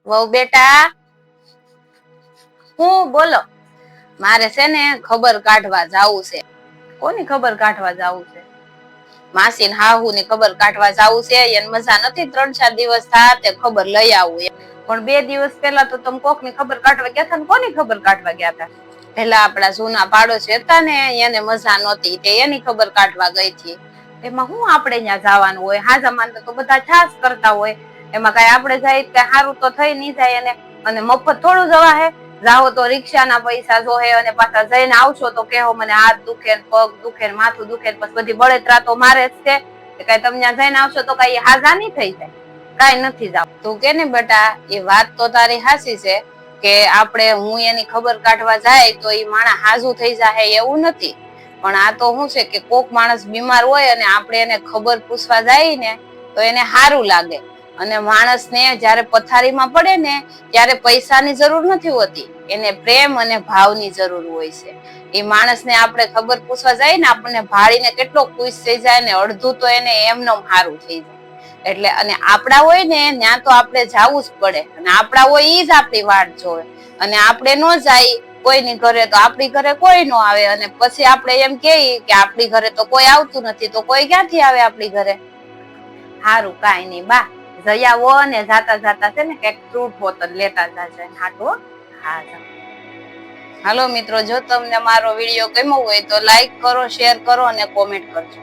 વહુ બેટા હું બોલો મારે છે ને ખબર કાઢવા જાવું છે. કોની ખબર કાઢવા જાવું છે? માસી ને હાહુ ની ખબર કાઢવા જાવું છે. એને મજા નથી 3-4 દિવસ થાતે ખબર લઈ આવું એમ. પણ 2 દિવસ પહેલા તો તમે કોક ની ખબર કાઢવા ગયા હતા ને કોની ખબર કાઢવા ગયા હતા? પેલા આપડા જૂના પાડોશી હતા ને એને મજા નહોતી તે એની ખબર કાઢવા ગઈ હતી. એમાં હું આપણે ત્યાં જવાનું હોય? હાજા માનતા તો બધા છાસ કરતા હોય. એમાં કઈ આપડે જાય કે સારું તો થઈ નઈ જાય એને અને મફત થોડું જવા હે. જાઓ તો રિક્ષા ના પૈસા જોહે અને પાછા જઈને આવશો તો કેહો મને હાથ દુખે પગ દુખે માથું દુખે પછી બધી બળેતરા તો મારે જ છે. કઈ તમે ત્યાં જઈને આવશો તો કઈ હાજા નહી થઈ જાય. કઈ નથી જાવ તું કે ને બેટા એ વાત તો તારી હાચી છે. કે આપણે હું એની ખબર કાઢવા જાય તો એ માણસ હાજુ થઈ જાય એવું નથી. પણ આ તો શું છે કે કોક માણસ બીમાર હોય અને આપણે એને ખબર પૂછવા જાય ને તો એને સારું લાગે. અને માણસ ને જયારે પથારીમાં પડે ને ત્યારે પૈસાની જરૂર નથી હોતી. એને પ્રેમ અને ભાવની જરૂર હોય છે. એ માણસ ને આપણે ખબર પૂછવા જાય ને આપણને ભાળીને કેટલો ખુશ થઈ જાય ને અડધું તો એને એમનેમ હારું થઈ જાય. એટલે અને આપડા હોય ને ત્યાં તો આપણે જાવું જ પડે અને આપડા હોય ઈ જ આપણી વાટ જોવે અને આપણે ન જાય કોઈની ઘરે તો આપણી ઘરે કોઈ ન આવે અને પછી આપણે એમ કેય કે આપણી ઘરે તો કોઈ આવતું નથી તો કોઈ ક્યાંથી આવે આપણી ઘરે? હારું કઈ નઈ બા જઈ આવો ને જાતા જાતા છે ને કઈક ફ્રૂટ બોતલ લેતા જાજો એના હાટુ. હા હાલો મિત્રો જો તમને મારો વિડીયો ગમ્યો હોય તો લાઈક કરો, શેર કરો અને કોમેન્ટ કરજો.